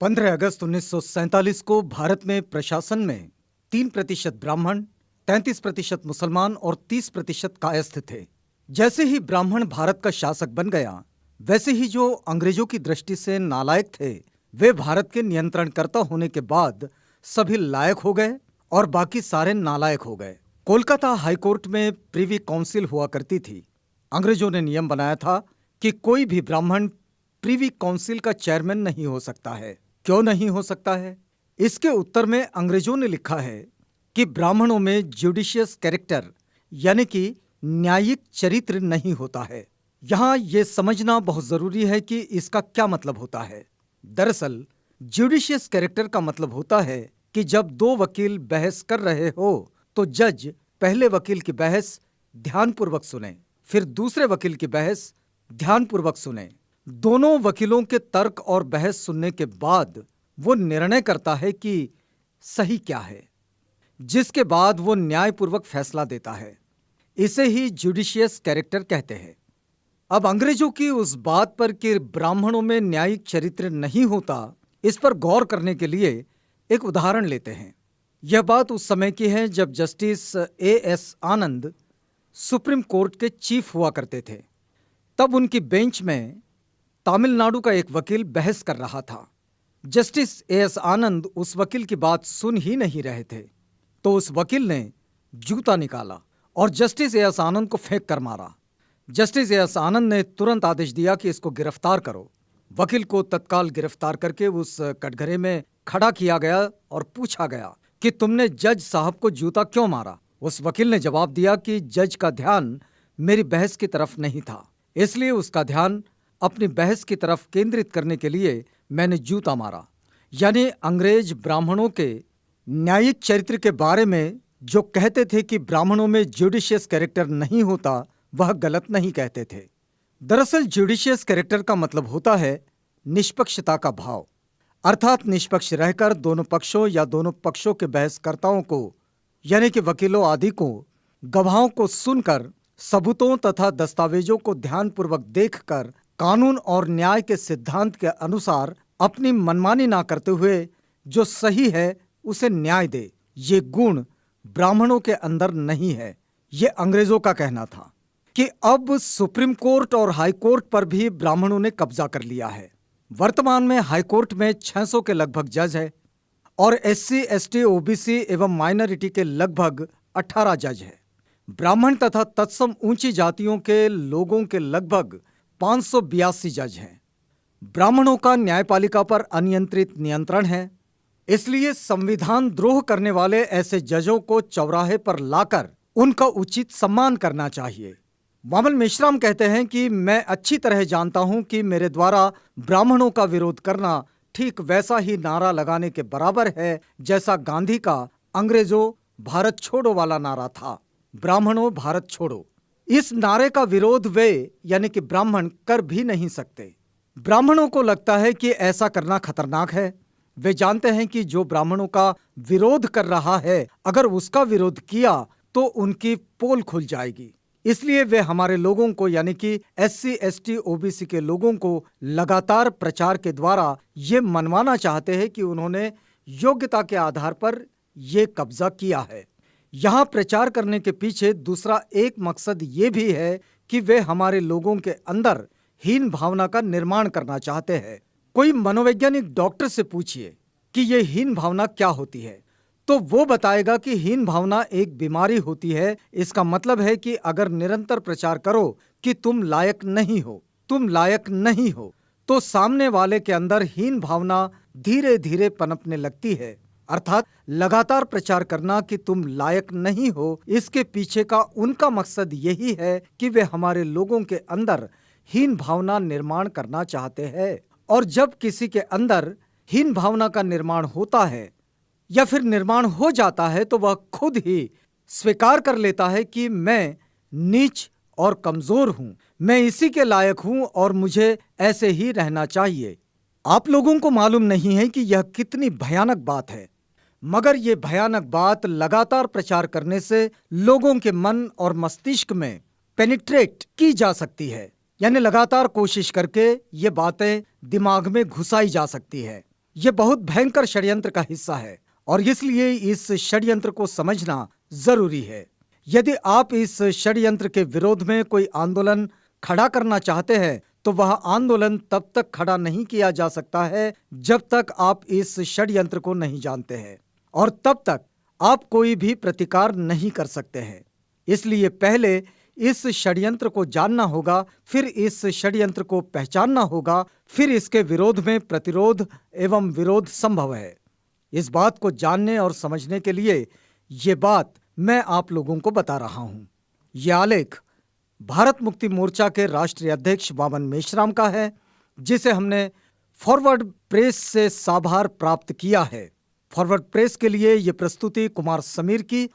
15 अगस्त 1947 को भारत में प्रशासन में 3% ब्राह्मण, 33% मुसलमान और 30% कायस्थ थे। जैसे ही ब्राह्मण भारत का शासक बन गया, वैसे ही जो अंग्रेजों की दृष्टि से नालायक थे, वे भारत के नियंत्रणकर्ता होने के बाद सभी लायक हो गए और बाकी सारे नालायक हो गए। कोलकाता हाईकोर्ट में प्रीवी काउंसिल हुआ करती थी। अंग्रेजों ने नियम बनाया था कि कोई भी ब्राह्मण प्रीवी काउंसिल का चेयरमैन नहीं हो सकता है। क्यों नहीं हो सकता है? इसके उत्तर में अंग्रेजों ने लिखा है कि ब्राह्मणों में जुडिशियस कैरेक्टर यानी कि न्यायिक चरित्र नहीं होता है। यहाँ ये समझना बहुत जरूरी है कि इसका क्या मतलब होता है। दरअसल जुडिशियस कैरेक्टर का मतलब होता है कि जब दो वकील बहस कर रहे हो तो जज पहले वकील की बहस ध्यानपूर्वक सुने, फिर दूसरे वकील की बहस ध्यानपूर्वक सुने। दोनों वकीलों के तर्क और बहस सुनने के बाद वो निर्णय करता है कि सही क्या है, जिसके बाद वो न्यायपूर्वक फैसला देता है। इसे ही जुडिशियस कैरेक्टर कहते हैं। अब अंग्रेजों की उस बात पर कि ब्राह्मणों में न्यायिक चरित्र नहीं होता, इस पर गौर करने के लिए एक उदाहरण लेते हैं। यह बात उस समय की है जब जस्टिस A.S. आनंद सुप्रीम कोर्ट के चीफ हुआ करते थे। तब उनकी बेंच में तमिलनाडु का एक वकील बहस कर रहा था। Justice A.S. आनंद उस वकील की बात सुन ही नहीं रहे थे, तो उस वकील ने जूता निकाला और जस्टिस A.S. आनंद को फेंक कर मारा। Justice A.S. आनंद ने तुरंत आदेश दिया कि इसको गिरफ्तार करो। वकील को तत्काल गिरफ्तार करके उस कटघरे में खड़ा किया गया और पूछा गया कि तुमने जज साहब को जूता क्यों मारा? उस वकील ने जवाब दिया कि जज का ध्यान मेरी बहस की तरफ नहीं था, इसलिए उसका ध्यान अपनी बहस की तरफ केंद्रित करने के लिए मैंने जूता मारा। यानी अंग्रेज ब्राह्मणों के न्यायिक चरित्र के बारे में जो कहते थे कि ब्राह्मणों में जुडिशियस कैरेक्टर नहीं होता, वह गलत नहीं कहते थे। दरअसल जुडिशियस कैरेक्टर का मतलब होता है निष्पक्षता का भाव, अर्थात निष्पक्ष रहकर दोनों पक्षों या दोनों पक्षों के बहसकर्ताओं को यानी कि वकीलों आदि को, गवाहों को सुनकर सबूतों तथा दस्तावेजों को ध्यानपूर्वक देखकर कानून और न्याय के सिद्धांत के अनुसार अपनी मनमानी ना करते हुए जो सही है उसे न्याय दे। ये गुण ब्राह्मणों के अंदर नहीं है। ये अंग्रेजों का कहना था कि अब सुप्रीम कोर्ट और हाई कोर्ट पर भी ब्राह्मणों ने कब्जा कर लिया है। वर्तमान में हाई कोर्ट में 600 के लगभग जज है और SC, ST, OBC एवं माइनॉरिटी के लगभग 18 जज है। ब्राह्मण तथा तत्सम ऊंची जातियों के लोगों के लगभग 582 जज हैं। ब्राह्मणों का न्यायपालिका पर अनियंत्रित नियंत्रण है, इसलिए संविधान द्रोह करने वाले ऐसे जजों को चौराहे पर लाकर उनका उचित सम्मान करना चाहिए। वामन मेश्राम कहते हैं कि मैं अच्छी तरह जानता हूं कि मेरे द्वारा ब्राह्मणों का विरोध करना ठीक वैसा ही नारा लगाने के बराबर है जैसा गांधी का अंग्रेजों भारत छोड़ो वाला नारा था, ब्राह्मणों भारत छोड़ो। इस नारे का विरोध वे यानी कि ब्राह्मण कर भी नहीं सकते। ब्राह्मणों को लगता है कि ऐसा करना खतरनाक है। वे जानते हैं कि जो ब्राह्मणों का विरोध कर रहा है, अगर उसका विरोध किया तो उनकी पोल खुल जाएगी। इसलिए वे हमारे लोगों को यानी कि SC, ST, OBC के लोगों को लगातार प्रचार के द्वारा ये मनवाना चाहते हैं कि उन्होंने योग्यता के आधार पर ये कब्जा किया है। यहाँ प्रचार करने के पीछे दूसरा एक मकसद ये भी है कि वे हमारे लोगों के अंदर हीन भावना का निर्माण करना चाहते हैं। कोई मनोवैज्ञानिक डॉक्टर से पूछिए कि ये हीन भावना क्या होती है, तो वो बताएगा कि हीन भावना एक बीमारी होती है। इसका मतलब है कि अगर निरंतर प्रचार करो कि तुम लायक नहीं हो, तुम लायक नहीं हो, तो सामने वाले के अंदर हीन भावना धीरे धीरे पनपने लगती है। अर्थात लगातार प्रचार करना कि तुम लायक नहीं हो, इसके पीछे का उनका मकसद यही है कि वे हमारे लोगों के अंदर हीन भावना निर्माण करना चाहते हैं। और जब किसी के अंदर हीन भावना का निर्माण होता है या फिर निर्माण हो जाता है, तो वह खुद ही स्वीकार कर लेता है कि मैं नीच और कमजोर हूं, मैं इसी के लायक हूं और मुझे ऐसे ही रहना चाहिए। आप लोगों को मालूम नहीं है कि यह कितनी भयानक बात है, मगर यह भयानक बात लगातार प्रचार करने से लोगों के मन और मस्तिष्क में पेनिट्रेट की जा सकती है, यानी लगातार कोशिश करके ये बातें दिमाग में घुसाई जा सकती है। ये बहुत भयंकर षड्यंत्र का हिस्सा है और इसलिए इस षड्यंत्र को समझना जरूरी है। यदि आप इस षड्यंत्र के विरोध में कोई आंदोलन खड़ा करना चाहते हैं तो वह आंदोलन तब तक खड़ा नहीं किया जा सकता है जब तक आप इस षड्यंत्र को नहीं जानते हैं, और तब तक आप कोई भी प्रतिकार नहीं कर सकते हैं। इसलिए पहले इस षड्यंत्र को जानना होगा, फिर इस षड्यंत्र को पहचानना होगा, फिर इसके विरोध में प्रतिरोध एवं विरोध संभव है। इस बात को जानने और समझने के लिए ये बात मैं आप लोगों को बता रहा हूं। यह आलेख भारत मुक्ति मोर्चा के राष्ट्रीय अध्यक्ष वामन मेश्राम का है, जिसे हमने फॉरवर्ड प्रेस से साभार प्राप्त किया है। फॉरवर्ड प्रेस के लिए यह प्रस्तुति कुमार समीर की